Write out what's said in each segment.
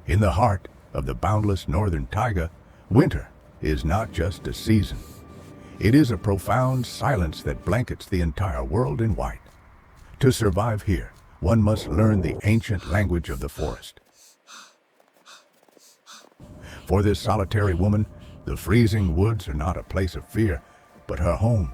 In the heart of the boundless northern taiga, winter is not just a season. It is a profound silence that blankets the entire world in white. To survive here, one must learn the ancient language of the forest. For this solitary woman, the freezing woods are not a place of fear, but her home.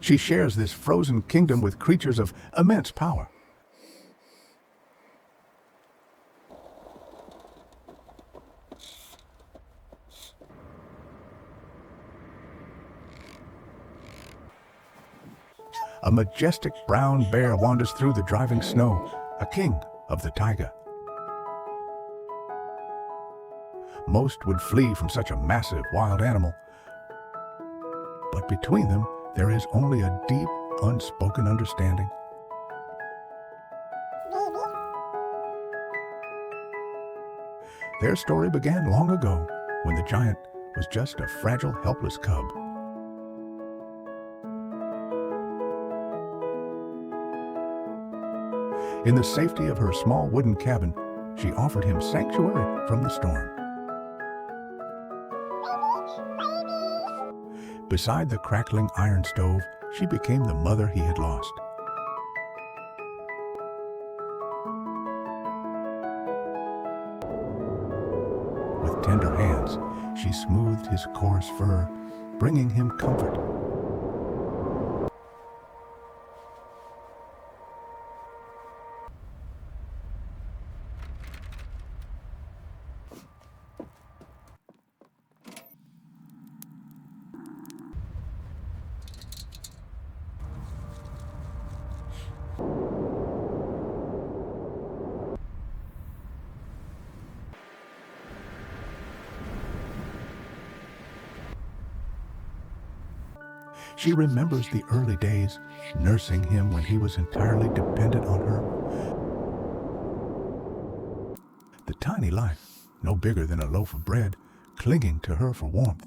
She shares this frozen kingdom with creatures of immense power. A majestic brown bear wanders through the driving snow, a king of the taiga. Most would flee from such a massive wild animal, but between them there is only a deep, unspoken understanding. Their story began long ago, when the giant was just a fragile, helpless cub. In the safety of her small wooden cabin, she offered him sanctuary from the storm. Beside the crackling iron stove, she became the mother he had lost. With tender hands, she smoothed his coarse fur, bringing him comfort. She remembers the early days, nursing him when he was entirely dependent on her. The tiny life, no bigger than a loaf of bread, clinging to her for warmth.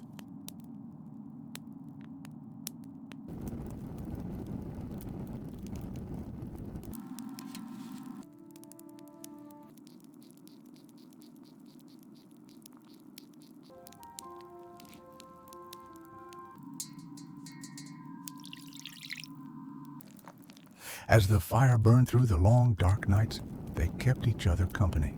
As the fire burned through the long, dark nights, they kept each other company.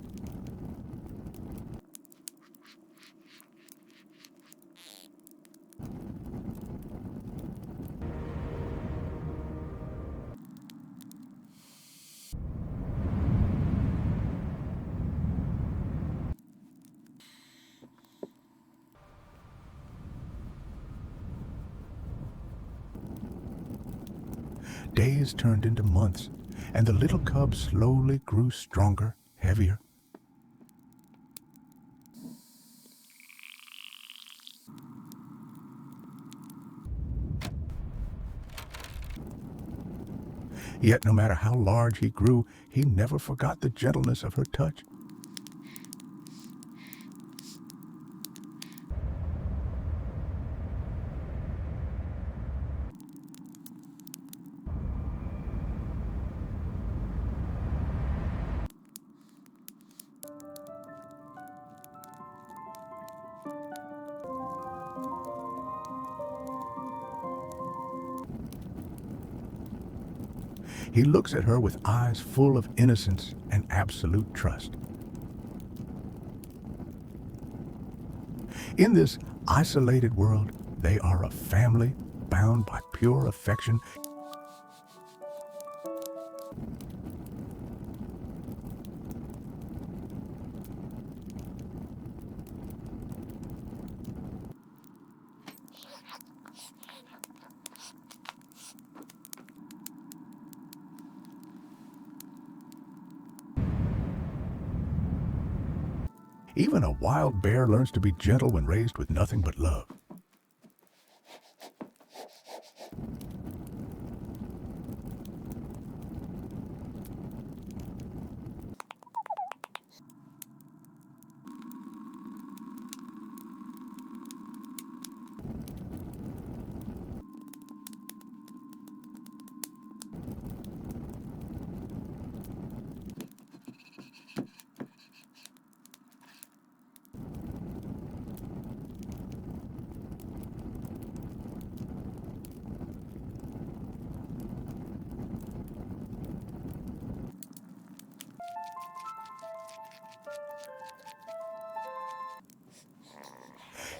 Days turned into months, and the little cub slowly grew stronger, heavier. Yet no matter how large he grew, he never forgot the gentleness of her touch. He looks at her with eyes full of innocence and absolute trust. In this isolated world, they are a family bound by pure affection. Even a wild bear learns to be gentle when raised with nothing but love.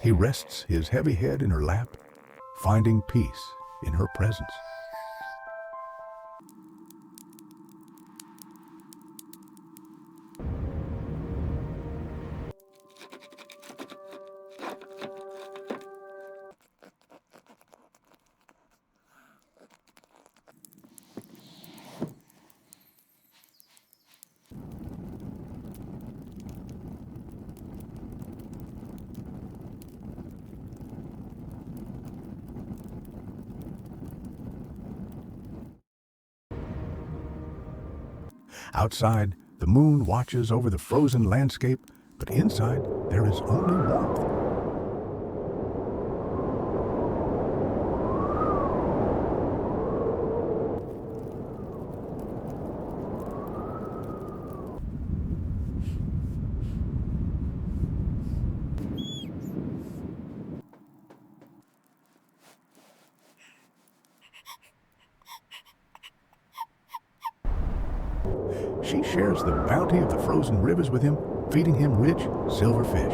He rests his heavy head in her lap, finding peace in her presence. Outside, the moon watches over the frozen landscape, but inside there is only warmth. She shares the bounty of the frozen rivers with him, feeding him rich silver fish.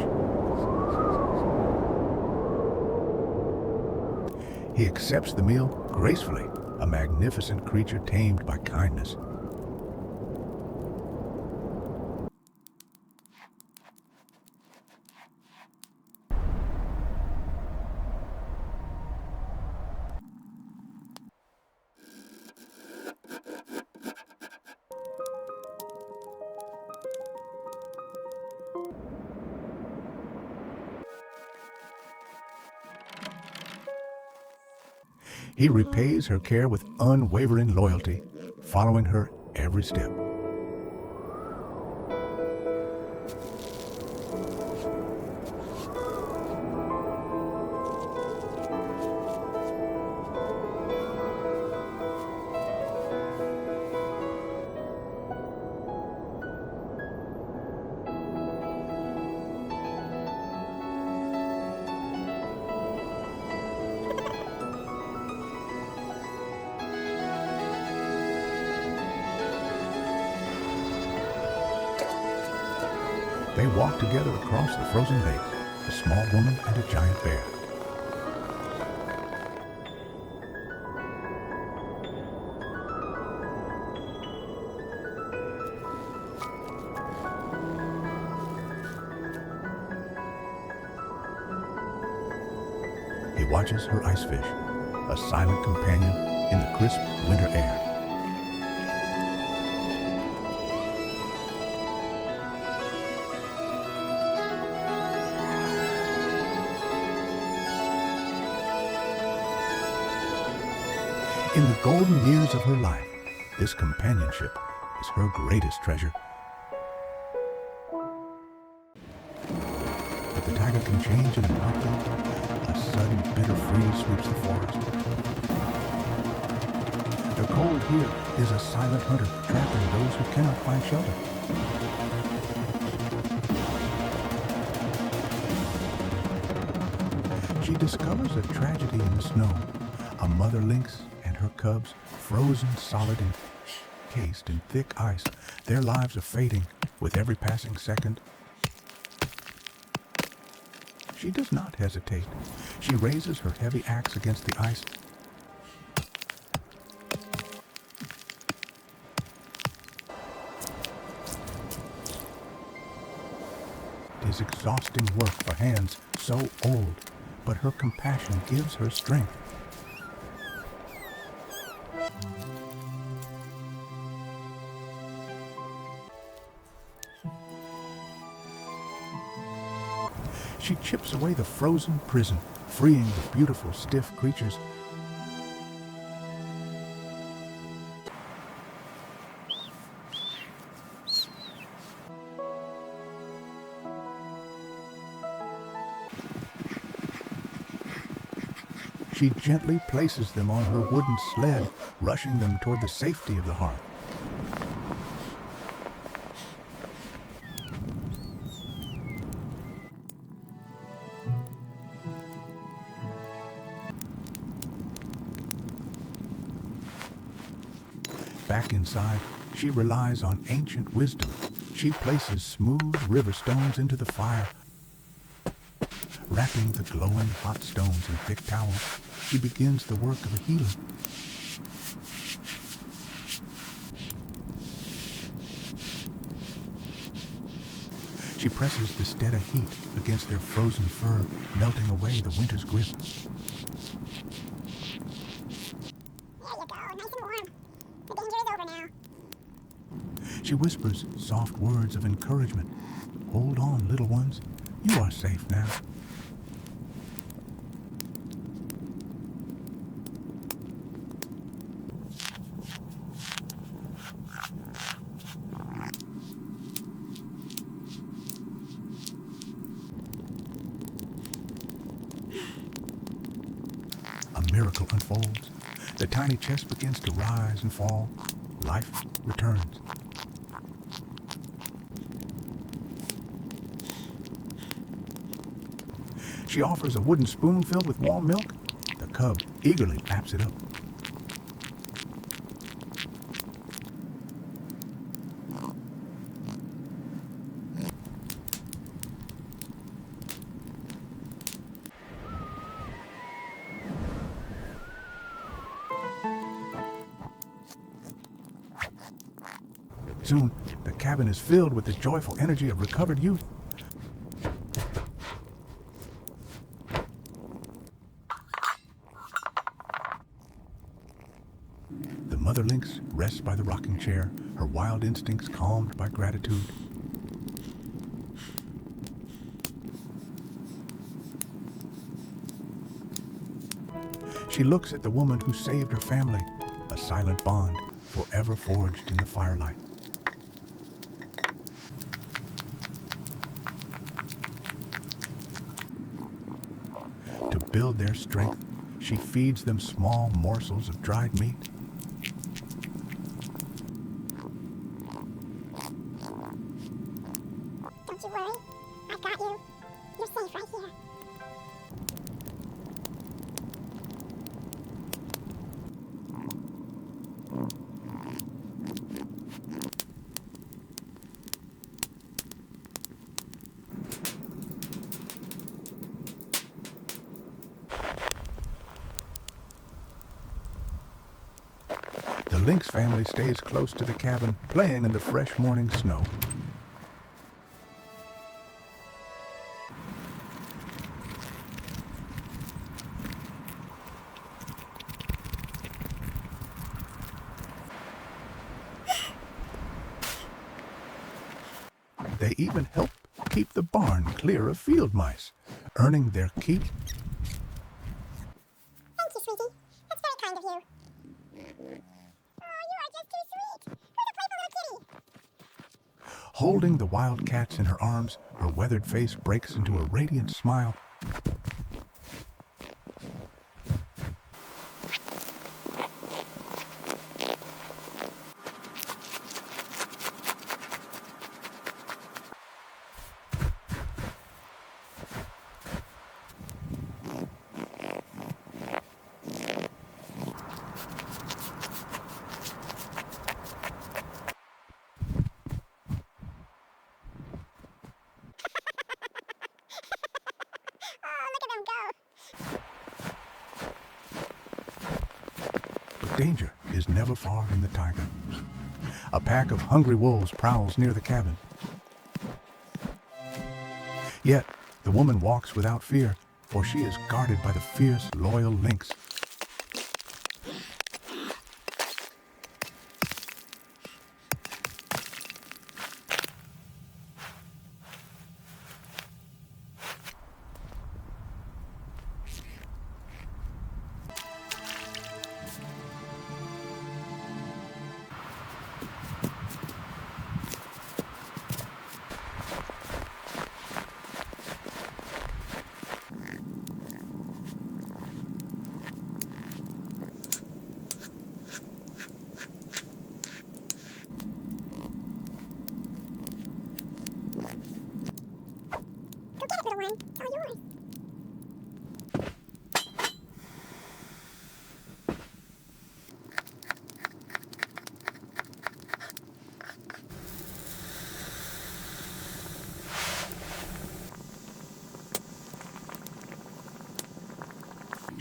He accepts the meal gracefully, a magnificent creature tamed by kindness. He repays her care with unwavering loyalty, following her every step. They walk together across the frozen lake, a small woman and a giant bear. He watches her ice fish, a silent companion in the crisp winter air. In the golden years of her life, this companionship is her greatest treasure. But the taiga can change in an heartbeat. A sudden bitter freeze sweeps the forest. The cold here is a silent hunter trapping those who cannot find shelter. She discovers a tragedy in the snow. A mother lynx and her cubs, frozen solid and encased in thick ice. Their lives are fading with every passing second. She does not hesitate. She raises her heavy axe against the ice. It is exhausting work for hands so old, but her compassion gives her strength. She chips away the frozen prison, freeing the beautiful, stiff creatures. She gently places them on her wooden sled, rushing them toward the safety of the hearth. Back inside, she relies on ancient wisdom. She places smooth river stones into the fire. Wrapping the glowing hot stones in thick towels, she begins the work of a healer. She presses the steady heat against their frozen fur, melting away the winter's grip. There you go, nice and warm. The danger is over now. She whispers soft words of encouragement. Hold on, little ones. You are safe now. A miracle unfolds. The tiny chest begins to rise and fall. Life returns. She offers a wooden spoon filled with warm milk. The cub eagerly laps it up. Soon, the cabin is filled with the joyful energy of recovered youth. The mother lynx rests by the rocking chair, her wild instincts calmed by gratitude. She looks at the woman who saved her family, a silent bond forever forged in the firelight. To build their strength, she feeds them small morsels of dried meat. Don't you worry. I've got you. You're safe right here. The lynx family stays close to the cabin, playing in the fresh morning snow. They even help keep the barn clear of field mice, earning their keep. Thank you, sweetie. That's very kind of you. Oh, you are just too sweet. Who's a playful little kitty? Holding the wild cats in her arms, her weathered face breaks into a radiant smile. Oh, look at them go. But danger is never far in the taiga. A pack of hungry wolves prowls near the cabin. Yet, the woman walks without fear, for she is guarded by the fierce, loyal lynx.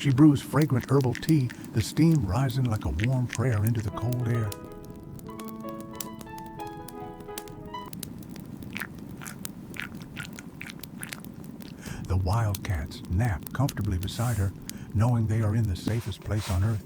She brews fragrant herbal tea, the steam rising like a warm prayer into the cold air. The wildcats nap comfortably beside her, knowing they are in the safest place on earth.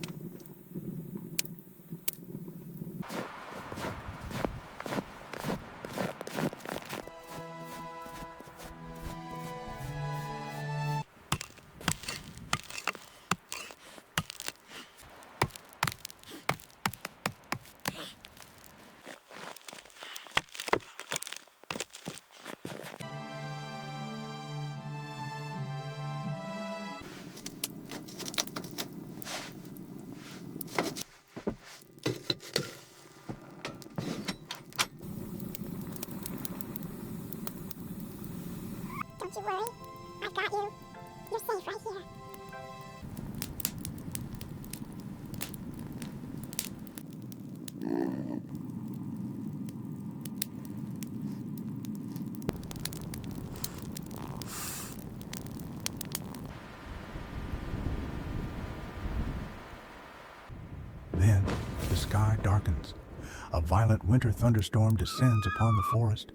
Don't you worry. I've got you. You're safe right here. Then the sky darkens. A violent winter thunderstorm descends upon the forest.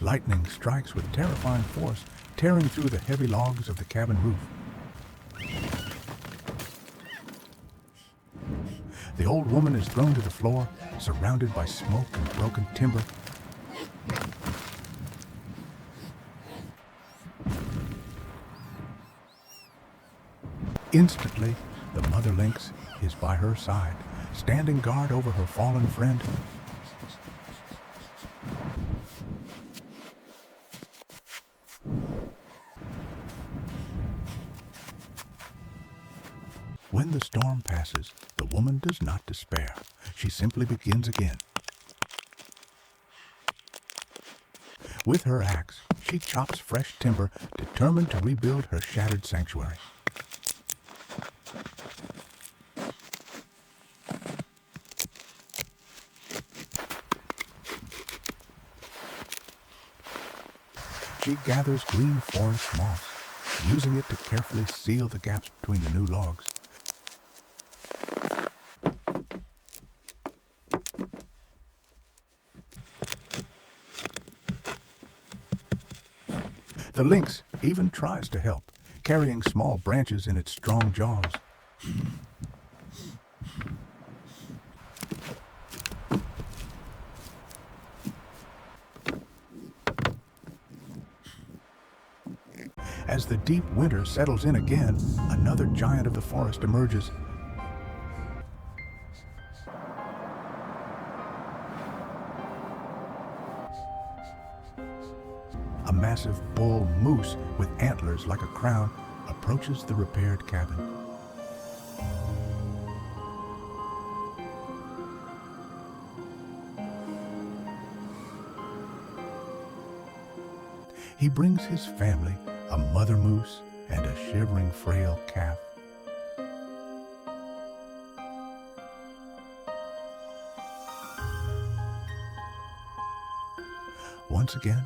Lightning strikes with terrifying force, tearing through the heavy logs of the cabin roof. The old woman is thrown to the floor, surrounded by smoke and broken timber. Instantly, the mother lynx is by her side, standing guard over her fallen friend. When the storm passes, the woman does not despair. She simply begins again. With her axe, she chops fresh timber, determined to rebuild her shattered sanctuary. She gathers green forest moss, using it to carefully seal the gaps between the new logs. The lynx even tries to help, carrying small branches in its strong jaws. As the deep winter settles in again, another giant of the forest emerges. A massive bull moose with antlers like a crown approaches the repaired cabin. He brings his family, a mother moose and a shivering frail calf. Once again,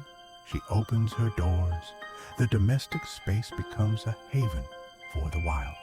she opens her doors. The domestic space becomes a haven for the wild.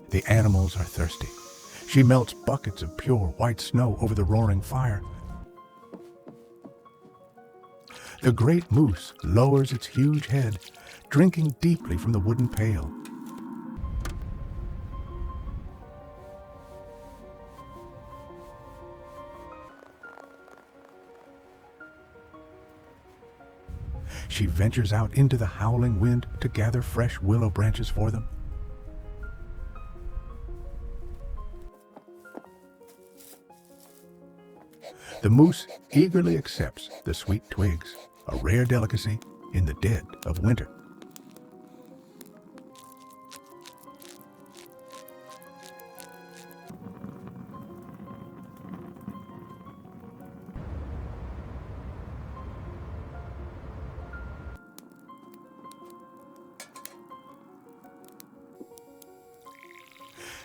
The animals are thirsty. She melts buckets of pure white snow over the roaring fire. The great moose lowers its huge head, drinking deeply from the wooden pail. She ventures out into the howling wind to gather fresh willow branches for them. The moose eagerly accepts the sweet twigs, a rare delicacy in the dead of winter.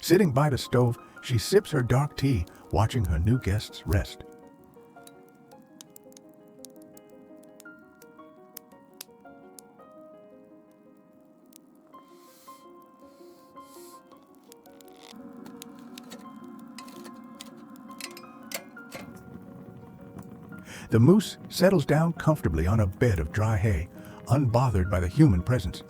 Sitting by the stove, she sips her dark tea, watching her new guests rest. The moose settles down comfortably on a bed of dry hay, unbothered by the human presence.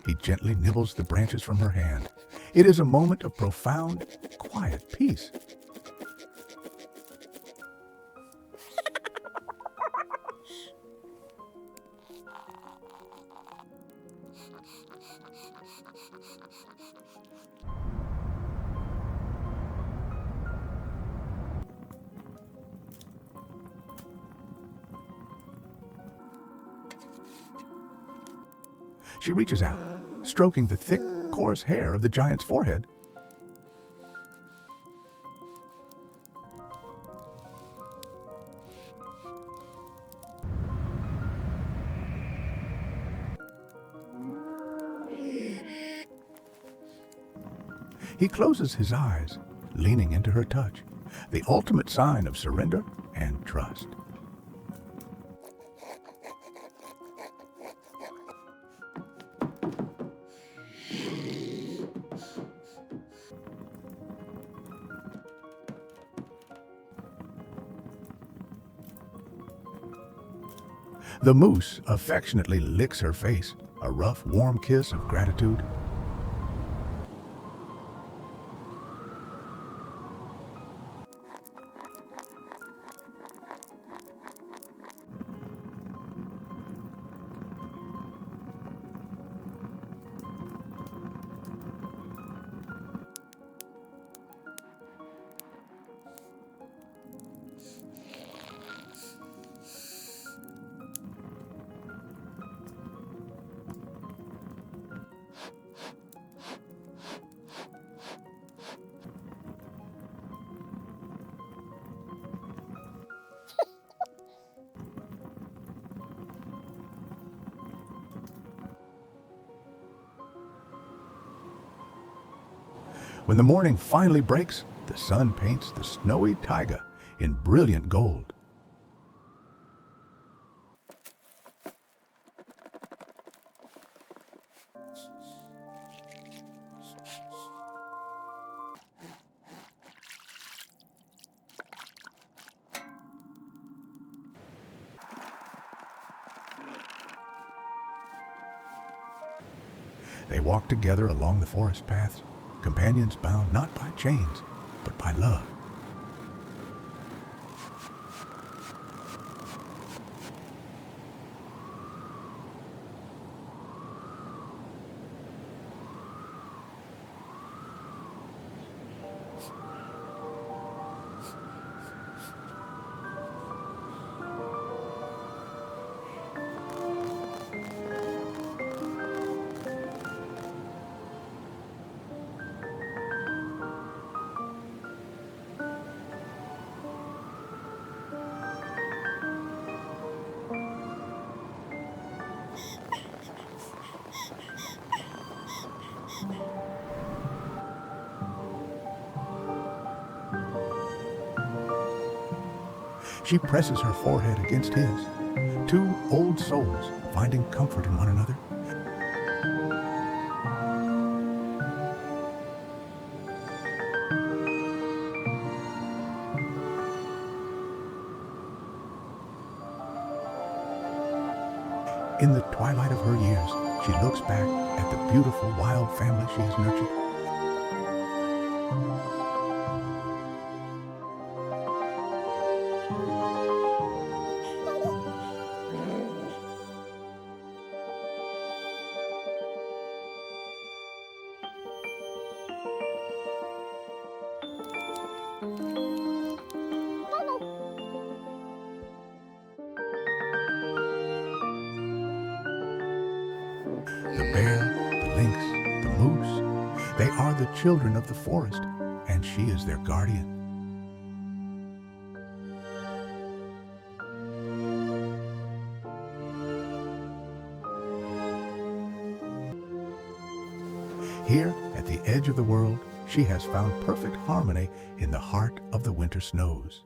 He gently nibbles the branches from her hand. It is a moment of profound, quiet peace. She reaches out, stroking the thick, coarse hair of the giant's forehead. He closes his eyes, leaning into her touch, the ultimate sign of surrender and trust. The moose affectionately licks her face, a rough, warm kiss of gratitude. When the morning finally breaks, the sun paints the snowy taiga in brilliant gold. They walk together along the forest paths, companions bound not by chains, but by love. She presses her forehead against his, two old souls finding comfort in one another. In the twilight of her years, she looks back at the beautiful wild family she has nurtured. The bear, the lynx, the moose, they are the children of the forest, and she is their guardian. Here, at the edge of the world, she has found perfect harmony in the heart of the winter snows.